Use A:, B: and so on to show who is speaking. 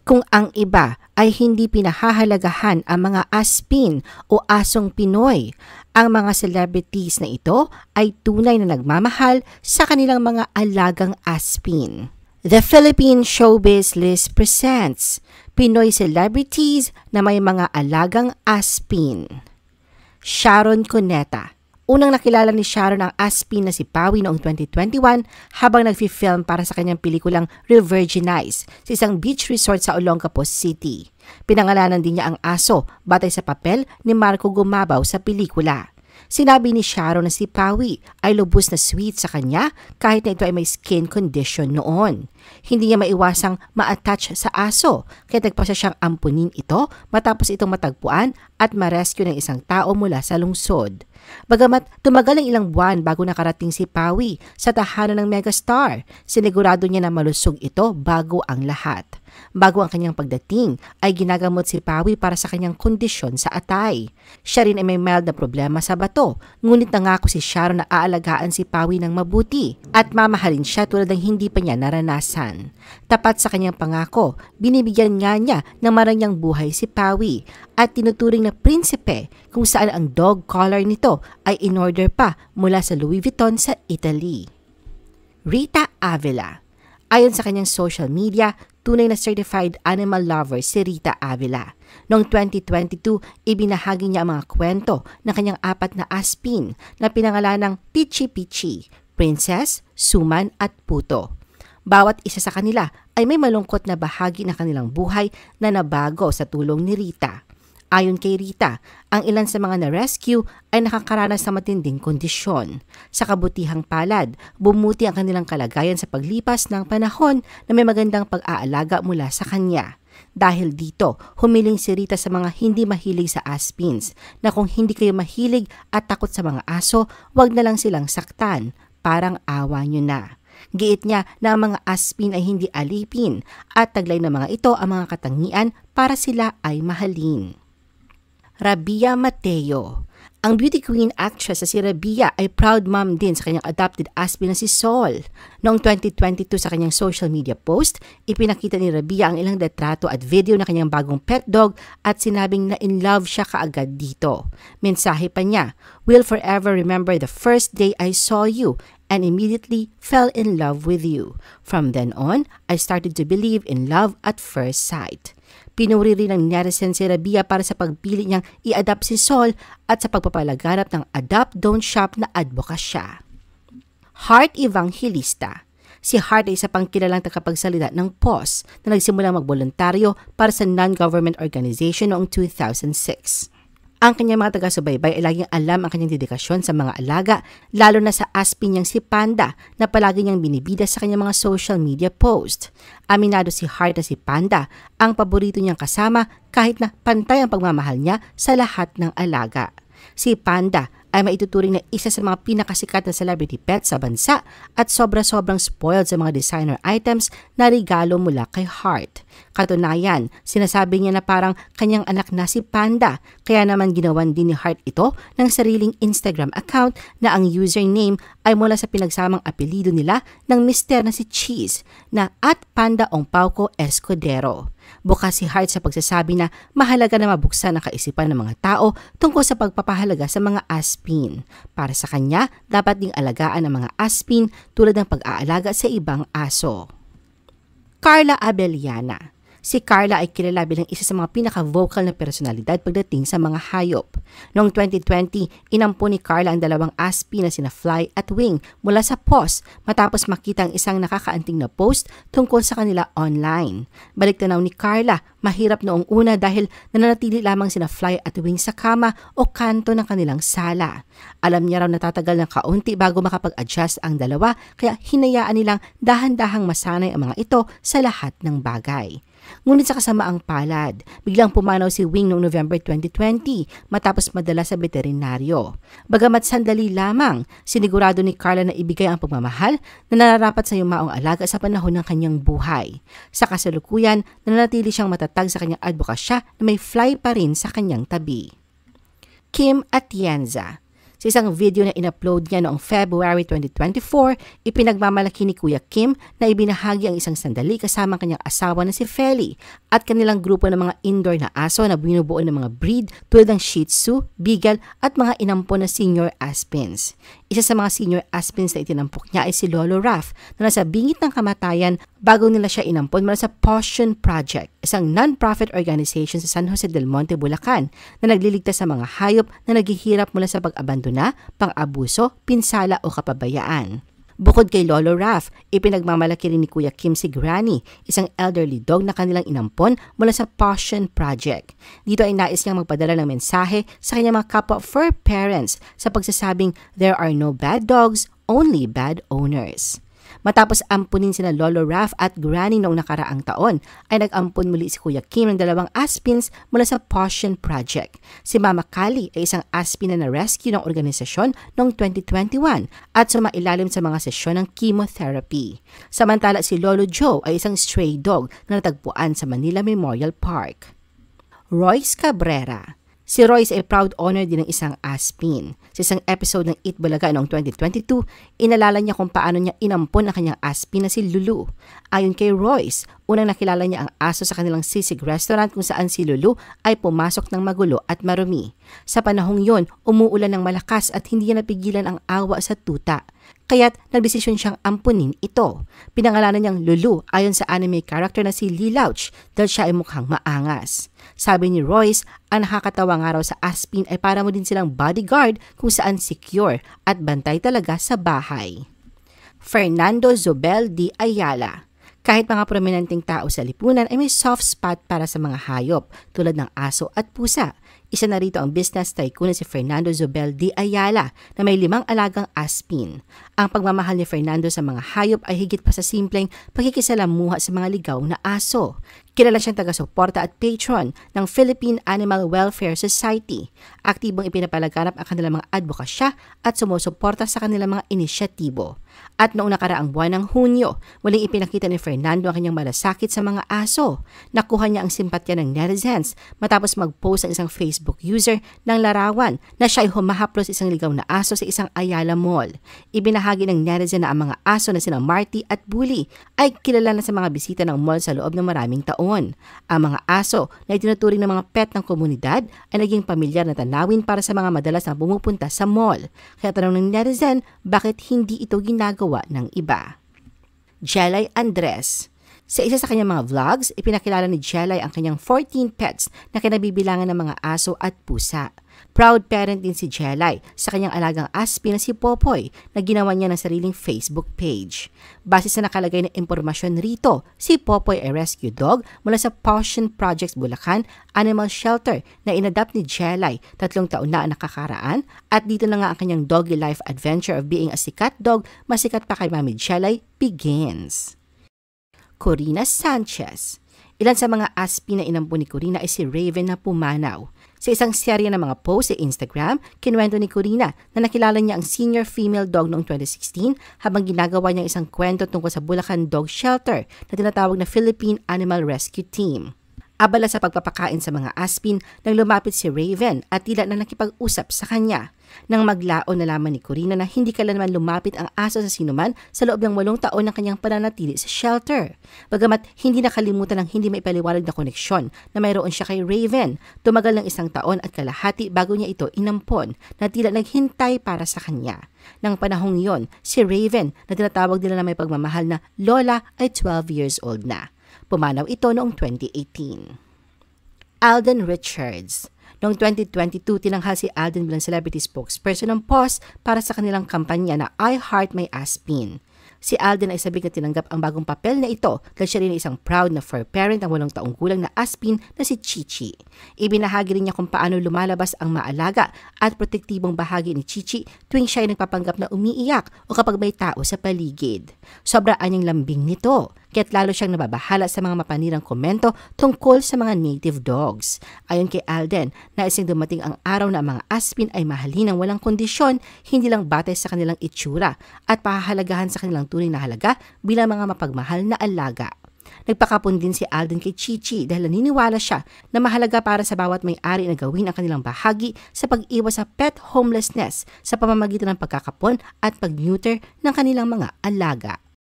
A: Kung ang iba ay hindi pinahahalagahan ang mga aspin o asong Pinoy, ang mga celebrities na ito ay tunay na nagmamahal sa kanilang mga alagang aspin. The Philippine Showbiz List presents Pinoy celebrities na may mga alagang aspin. Sharon Cuneta. Unang nakilala ni Sharon ang aspin na si Pawi noong 2021 habang nagfi-film para sa kanyang pelikulang Re-Virginize sa isang beach resort sa Olongapo City. Pinangalanan din niya ang aso batay sa papel ni Marco Gumabaw sa pelikula. Sinabi ni Sharon na si Pawi ay lubos na sweet sa kanya kahit na ito ay may skin condition noon. Hindi niya maiwasang ma-attach sa aso kaya nagpasya siyang ampunin ito matapos itong matagpuan at ma-rescue ng isang tao mula sa lungsod. Bagamat tumagal ng ilang buwan bago nakarating si Pawi sa tahanan ng megastar, sinigurado niya na malusog ito bago ang lahat. Bago ang kanyang pagdating, ay ginagamot si Pawi para sa kanyang kondisyon sa atay. Siya rin ay may mild na problema sa bato, ngunit nangako si Sharon na aalagaan si Pawi ng mabuti at mamahalin siya tulad ng hindi pa niya naranasan. Tapat sa kanyang pangako, binibigyan nga niya ng maranyang buhay si Pawi at tinuturing na prinsipe kung saan ang dog collar nito ay in-order pa mula sa Louis Vuitton sa Italy. Rita Avila. Ayon sa kanyang social media, tunay na certified animal lover si Rita Avila. Noong 2022, ibinahagi niya ang mga kwento ng kanyang 4 na aspin na pinangalan ng Pichi Pichi, Princess, Suman at Puto. Bawat isa sa kanila ay may malungkot na bahagi ng kanilang buhay na nabago sa tulong ni Rita. Ayon kay Rita, ang ilan sa mga na-rescue ay nakakaranas sa matinding kondisyon. Sa kabutihang palad, bumuti ang kanilang kalagayan sa paglipas ng panahon na may magandang pag-aalaga mula sa kanya. Dahil dito, humiling si Rita sa mga hindi mahilig sa aspins na kung hindi kayo mahilig at takot sa mga aso, wag na lang silang saktan, parang awa nyo na. Giit niya na ang mga aspin ay hindi alipin at taglay na mga ito ang mga katangian para sila ay mahalin. Rabia Mateo. Ang beauty queen actress na si Rabia ay proud mom din sa kanyang adopted aspin na si Sol. Noong 2022 sa kanyang social media post, ipinakita ni Rabia ang ilang retrato at video ng kanyang bagong pet dog at sinabing na in love siya kaagad dito. Mensahe pa niya, "Will forever remember the first day I saw you and immediately fell in love with you. From then on, I started to believe in love at first sight." Pinuri rin ng netizen si Rabia para sa pagpili niyang i-adopt si Sol at sa pagpapalaganap ng Adopt Don't Shop na advokasya. Heart Evangelista. Si Heart ay isa pang kilalang tagapagsalita ng POS na nagsimulang magboluntaryo para sa non-government organization noong 2006. Ang kanyang mga taga-subaybay ay laging alam ang kanyang dedikasyon sa mga alaga, lalo na sa aspin niyang si Panda na palagi niyang binibida sa kanyang mga social media post. Aminado si Heart na si Panda ang paborito niyang kasama kahit na pantay ang pagmamahal niya sa lahat ng alaga. Si Panda ay maituturing na isa sa mga pinakasikat na celebrity pet sa bansa at sobra-sobrang spoiled sa mga designer items na regalo mula kay Heart. Katunayan, sinasabi niya na parang kanyang anak na si Panda, kaya naman ginawan din ni Heart ito ng sariling Instagram account na ang username ay mula sa pinagsamang apelido nila ng mister na si Cheese na @PandaOngPauco Escudero. Bukas si Heart sa pagsasabi na mahalaga na mabuksan ang kaisipan ng mga tao tungkol sa pagpapahalaga sa mga aspin. Para sa kanya, dapat ding alagaan ang mga aspin tulad ng pag-aalaga sa ibang aso. Carla Abellana. Si Carla ay kilala bilang isa sa mga pinaka-vocal na personalidad pagdating sa mga hayop. Noong 2020, inampo ni Carla ang 2 aspin na sina Fly at Wing mula sa POS matapos makita ang isang nakakaanting na post tungkol sa kanila online. Balik tanaw ni Carla, mahirap noong una dahil nananatili lamang sina Fly at Wing sa kama o kanto ng kanilang sala. Alam niya raw natatagal ng kaunti bago makapag-adjust ang dalawa kaya hinayaan nilang dahan-dahang masanay ang mga ito sa lahat ng bagay. Ngunit sa kasamaang palad, biglang pumanaw si Wing noong November 2020 matapos madala sa veterinaryo. Bagamat sandali lamang, sinigurado ni Carla na ibigay ang pagmamahal na nararapat sa yumaong alaga sa panahon ng kanyang buhay. Sa kasalukuyan, nananatili siyang matatag sa kanyang advokasya na may Fly pa rin sa kanyang tabi. Kim Atienza. Sa isang video na in-upload niya noong February 2024, ipinagmamalaki ni Kuya Kim na ibinahagi ang isang sandali kasama kanyang asawa na si Feli at kanilang grupo ng mga indoor na aso na binubuo ng mga breed tulad ng Shih Tzu, Beagle at mga inampon na senior Aspins. Isa sa mga senior Aspins na itinampok niya ay si Lolo Raph na nasa bingit ng kamatayan bago nila siya inampon mula sa Potion Project, isang non-profit organization sa San Jose del Monte, Bulacan na nagliligtas sa mga hayop na naghihirap mula sa pag-abandona, pang-abuso, pinsala o kapabayaan. Bukod kay Lolo Raph, ipinagmamalaki rin ni Kuya Kim si Granny, isang elderly dog na kanilang inampon mula sa Potion Project. Dito ay nais niyang magpadala ng mensahe sa kanyang mga kapwa fur parents sa pagsasabing there are no bad dogs, only bad owners. Matapos ampunin sina Lolo Raph at Granny noong nakaraang taon, ay nag-ampun muli si Kuya Kim ng 2 Aspins mula sa Potion Project. Si Mama Kali ay isang Aspin na na-rescue ng organisasyon noong 2021 at sumailalim sa mga sesyon ng chemotherapy. Samantala si Lolo Joe ay isang stray dog na natagpuan sa Manila Memorial Park. Royce Cabrera. Si Royce ay proud owner din ng isang Aspin. Sa isang episode ng Eat Bulaga noong 2022, inalala niya kung paano niya inampon ang kanyang Aspin na si Lulu. Ayon kay Royce, unang nakilala niya ang aso sa kanilang sisig restaurant kung saan si Lulu ay pumasok ng magulo at marumi. Sa panahong yon, umuulan ng malakas at hindi niya napigilan ang awa sa tuta. Kaya't nagdesisyon siyang ampunin ito. Pinangalanan niyang Lulu ayon sa anime character na si Lelouch dahil siya ay mukhang maangas. Sabi ni Royce, ang nakakatawang araw sa Aspin ay para mo din silang bodyguard kung saan secure at bantay talaga sa bahay. Fernando Zobel D. Ayala. Kahit mga prominenteng tao sa lipunan ay may soft spot para sa mga hayop tulad ng aso at pusa. Isa na rito ang business tycoon na si Fernando Zobel D. Ayala na may 5 alagang Aspin. Ang pagmamahal ni Fernando sa mga hayop ay higit pa sa simpleng pagkikisalamuha sa mga ligaw na aso. Kilala siyang taga-suporta at patron ng Philippine Animal Welfare Society. Aktibong ipinapalaganap ang kanilang mga advokasya at sumusuporta sa kanilang mga inisyatibo. At noong nakaraang buwan ng Hunyo, muling ipinakita ni Fernando ang kanyang malasakit sa mga aso. Nakuha niya ang simpatya ng netizens matapos mag-post ang isang Facebook user ng larawan na siya ay humahaplos isang ligaw na aso sa isang Ayala Mall. Ibinahagi ng netizen na ang mga aso na sina Marty at Bully ay kilala na sa mga bisita ng mall sa loob ng maraming taon. Ang mga aso na itinuturing ng mga pet ng komunidad ay naging pamilyar na tanawin para sa mga madalas na pumupunta sa mall. Kaya tanong ng netizen, bakit hindi ito ginagawa ng iba? Jelay Andres. Sa isa sa kanyang mga vlogs, ipinakilala ni Jelay ang kanyang 14 pets na kinabibilangan ng mga aso at pusa. Proud parent din si Jelay sa kanyang alagang Aspin na si Popoy na ginawa niya ng sariling Facebook page. Base sa nakalagay na impormasyon rito, si Popoy ay rescue dog mula sa Potion Project Bulacan Animal Shelter na inadapt ni Jelay 3 taon na ang nakakaraan at dito na nga ang kanyang doggy life adventure of being a sikat dog, masikat pa kay Mami Jelay, begins. Corina Sanchez. Ilan sa mga Aspin na inampun ni Corina ay si Raven na pumanaw. Sa isang serye ng mga post sa Instagram, kinuwento ni Corina na nakilala niya ang senior female dog noong 2016 habang ginagawa niya isang kwento tungkol sa Bulacan Dog Shelter na tinatawag na Philippine Animal Rescue Team. Abala sa pagpapakain sa mga Aspin, nang lumapit si Raven at tila na nakipag-usap sa kanya. Nang maglaon nalaman ni Corina na hindi kailanman lumapit ang aso sa sinuman sa loob ng 8 taon ng kanyang pananatili sa shelter. Bagamat hindi nakalimutan ng hindi maipaliwanag na koneksyon na mayroon siya kay Raven, tumagal ng 1 taon at kalahati bago niya ito inampon na tila naghintay para sa kanya. Nang panahong yon, si Raven na tinatawag nila na may pagmamahal na Lola ay 12 years old na. Pumanaw ito noong 2018. Alden Richards. Noong 2022, tinanghal si Alden bilang celebrity spokesperson ng PAWS para sa kanilang kampanya na I Heart My Aspin. Si Alden ay sabik na tinanggap ang bagong papel na ito dahil siya rin ay isang proud na fur parent ng 8 taong gulang na Aspin na si Chichi. Ibinahagi rin niya kung paano lumalabas ang maalaga at protektibong bahagi ni Chichi tuwing siya ay nagpapanggap na umiiyak o kapag may tao sa paligid. Sobra anyang lambing nito, kaya't lalo siyang nababahala sa mga mapanirang komento tungkol sa mga native dogs. Ayon kay Alden, naising dumating ang araw na ang mga Aspin ay mahalin ng walang kondisyon, hindi lang batay sa kanilang itsura at pahahalagahan sa kanilang tunay na halaga bilang mga mapagmahal na alaga. Nagpakapon din si Alden kay Chichi dahil naniniwala siya na mahalaga para sa bawat may-ari na gawin ang kanilang bahagi sa pag-iwas sa pet homelessness sa pamamagitan ng pagkakapon at pag-neuter ng kanilang mga alaga.